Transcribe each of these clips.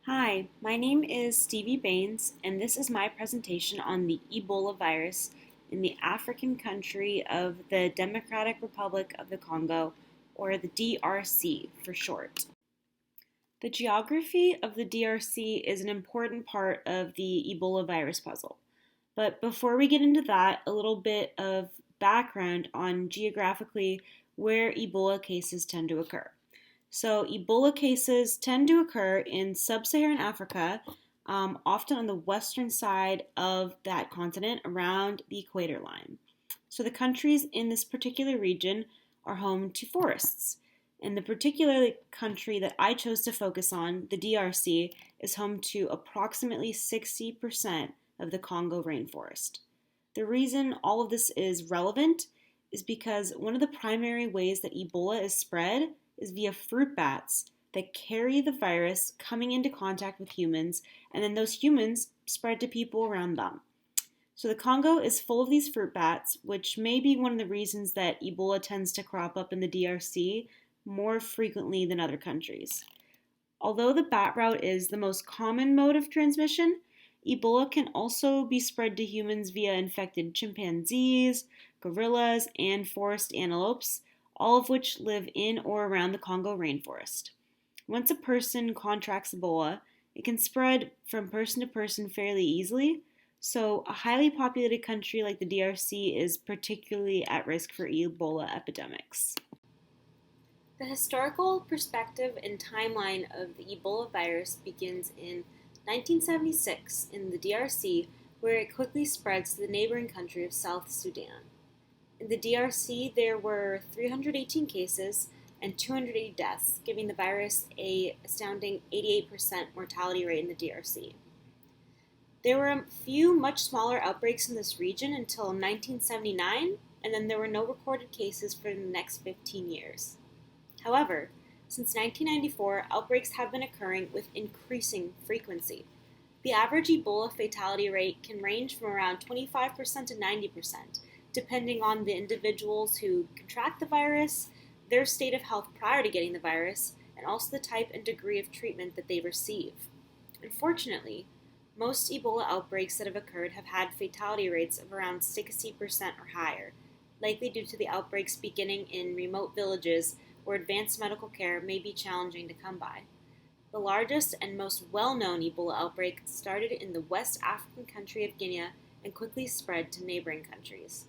Hi, my name is SBaines, and this is my presentation on the Ebola virus in the African country of the Democratic Republic of the Congo, or the DRC for short. The geography of the DRC is an important part of the Ebola virus puzzle. But before we get into that, a little bit of background on geographically where Ebola cases tend to occur. So, Ebola cases tend to occur in sub Saharan Africa, often on the western side of that continent around the equator line. So, the countries in this particular region are home to forests. And the particular country that I chose to focus on, the DRC, is home to approximately 60% of the Congo rainforest. The reason all of this is relevant is because one of the primary ways that Ebola is spread is via fruit bats that carry the virus coming into contact with humans, and then those humans spread to people around them. So the Congo is full of these fruit bats, which may be one of the reasons that Ebola tends to crop up in the DRC more frequently than other countries. Although the bat route is the most common mode of transmission, Ebola can also be spread to humans via infected chimpanzees, gorillas, and forest antelopes, all of which live in or around the Congo rainforest. Once a person contracts Ebola, it can spread from person to person fairly easily, so a highly populated country like the DRC is particularly at risk for Ebola epidemics. The historical perspective and timeline of the Ebola virus begins in 1976 in the DRC, where it quickly spreads to the neighboring country of South Sudan. In the DRC, there were 318 cases and 280 deaths, giving the virus an astounding 88% mortality rate in the DRC. There were a few much smaller outbreaks in this region until 1979, and then there were no recorded cases for the next 15 years. However, since 1994, outbreaks have been occurring with increasing frequency. The average Ebola fatality rate can range from around 25% to 90%, depending on the individuals who contract the virus, their state of health prior to getting the virus, and also the type and degree of treatment that they receive. Unfortunately, most Ebola outbreaks that have occurred have had fatality rates of around 60% or higher, likely due to the outbreaks beginning in remote villages where advanced medical care may be challenging to come by. The largest and most well-known Ebola outbreak started in the West African country of Guinea and quickly spread to neighboring countries.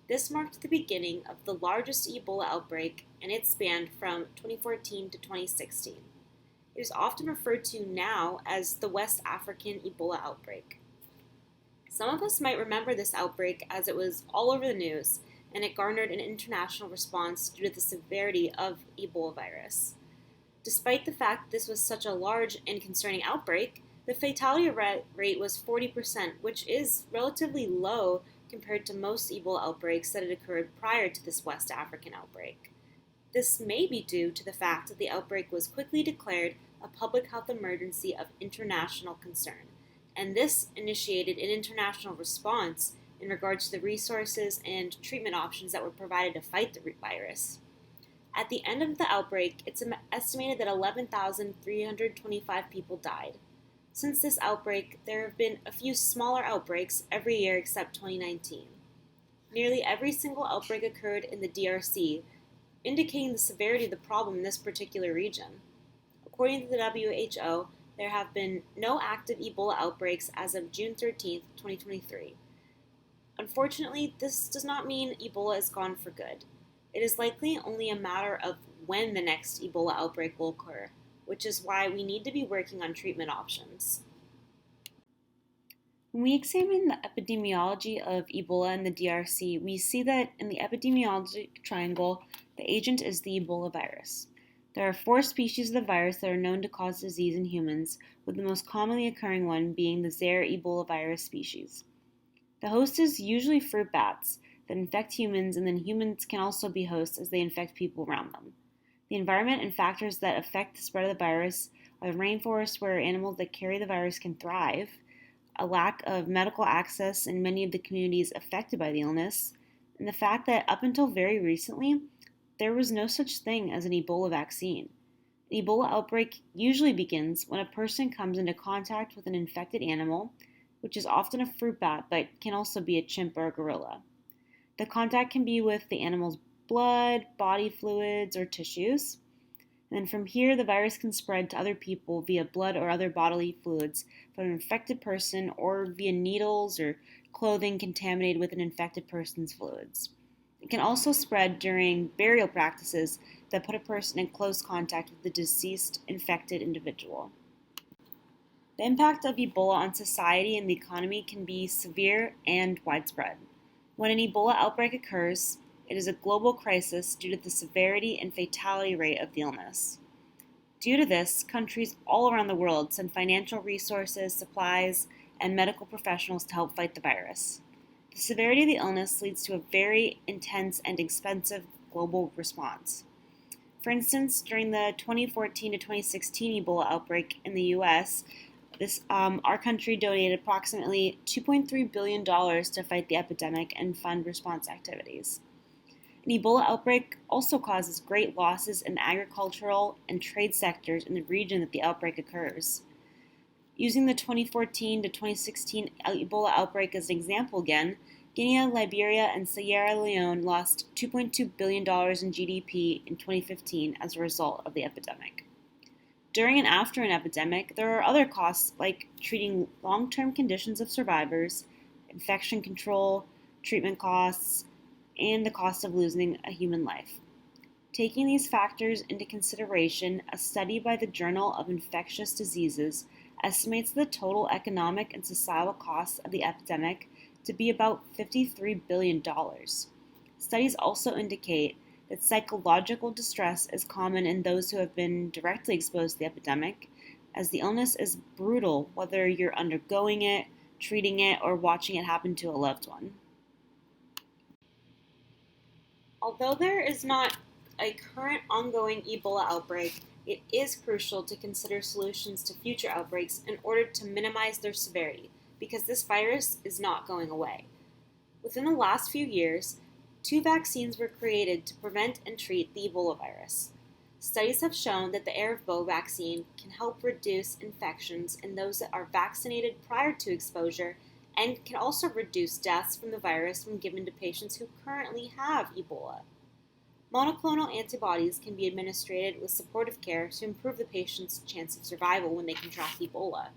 This marked the beginning of the largest Ebola outbreak, and it spanned from 2014 to 2016. It is often referred to now as the West African Ebola outbreak. Some of us might remember this outbreak as it was all over the news, and it garnered an international response due to the severity of Ebola virus. Despite the fact this was such a large and concerning outbreak, the fatality rate was 40%, which is relatively low compared to most Ebola outbreaks that had occurred prior to this West African outbreak. This may be due to the fact that the outbreak was quickly declared a public health emergency of international concern, and this initiated an international response in regards to the resources and treatment options that were provided to fight the virus. At the end of the outbreak, it's estimated that 11,325 people died. Since this outbreak, there have been a few smaller outbreaks every year except 2019. Nearly every single outbreak occurred in the DRC, indicating the severity of the problem in this particular region. According to the WHO, there have been no active Ebola outbreaks as of June 13, 2023. Unfortunately, this does not mean Ebola is gone for good. It is likely only a matter of when the next Ebola outbreak will occur, which is why we need to be working on treatment options. When we examine the epidemiology of Ebola in the DRC, we see that in the epidemiologic triangle, the agent is the Ebola virus. There are 4 species of the virus that are known to cause disease in humans, with the most commonly occurring one being the Zaire Ebola virus species. The host is usually fruit bats that infect humans, and then humans can also be hosts as they infect people around them. The environment and factors that affect the spread of the virus are the rainforest where animals that carry the virus can thrive, a lack of medical access in many of the communities affected by the illness, and the fact that up until very recently, there was no such thing as an Ebola vaccine. An Ebola outbreak usually begins when a person comes into contact with an infected animal, which is often a fruit bat but can also be a chimp or a gorilla. The contact can be with the animal's blood, body fluids, or tissues. And then from here, the virus can spread to other people via blood or other bodily fluids from an infected person or via needles or clothing contaminated with an infected person's fluids. It can also spread during burial practices that put a person in close contact with the deceased infected individual. The impact of Ebola on society and the economy can be severe and widespread. When an Ebola outbreak occurs, it is a global crisis due to the severity and fatality rate of the illness. Due to this, countries all around the world send financial resources, supplies, and medical professionals to help fight the virus. The severity of the illness leads to a very intense and expensive global response. For instance, during the 2014 to 2016 Ebola outbreak in the US, our country donated approximately $2.3 billion to fight the epidemic and fund response activities. An Ebola outbreak also causes great losses in the agricultural and trade sectors in the region that the outbreak occurs. Using the 2014 to 2016 Ebola outbreak as an example again, Guinea, Liberia, and Sierra Leone lost $2.2 billion in GDP in 2015 as a result of the epidemic. During and after an epidemic, there are other costs like treating long-term conditions of survivors, infection control, treatment costs, and the cost of losing a human life. Taking these factors into consideration, a study by the Journal of Infectious Diseases estimates the total economic and societal costs of the epidemic to be about $53 billion. Studies also indicate that psychological distress is common in those who have been directly exposed to the epidemic, as the illness is brutal whether you're undergoing it, treating it, or watching it happen to a loved one. Although there is not a current ongoing Ebola outbreak, it is crucial to consider solutions to future outbreaks in order to minimize their severity, because this virus is not going away. Within the last few years, 2 vaccines were created to prevent and treat the Ebola virus. Studies have shown that the Ervbo vaccine can help reduce infections in those that are vaccinated prior to exposure and can also reduce deaths from the virus when given to patients who currently have Ebola. Monoclonal antibodies can be administered with supportive care to improve the patient's chance of survival when they contract Ebola.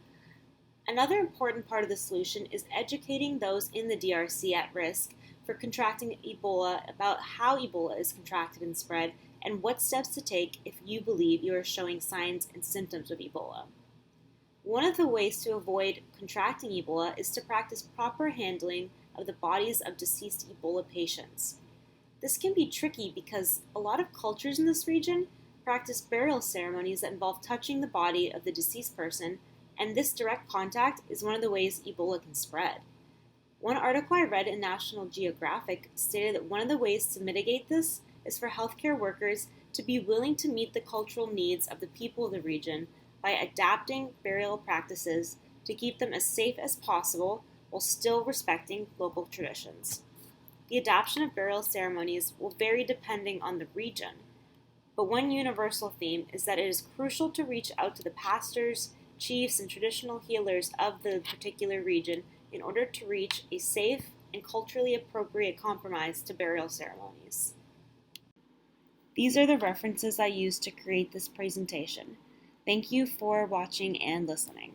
Another important part of the solution is educating those in the DRC at risk for contracting Ebola about how Ebola is contracted and spread and what steps to take if you believe you are showing signs and symptoms of Ebola. One of the ways to avoid contracting Ebola is to practice proper handling of the bodies of deceased Ebola patients. This can be tricky because a lot of cultures in this region practice burial ceremonies that involve touching the body of the deceased person, and this direct contact is one of the ways Ebola can spread. One article I read in National Geographic stated that one of the ways to mitigate this is for healthcare workers to be willing to meet the cultural needs of the people of the region by adapting burial practices to keep them as safe as possible while still respecting local traditions. The adoption of burial ceremonies will vary depending on the region, but one universal theme is that it is crucial to reach out to the pastors, chiefs, and traditional healers of the particular region in order to reach a safe and culturally appropriate compromise to burial ceremonies. These are the references I used to create this presentation. Thank you for watching and listening.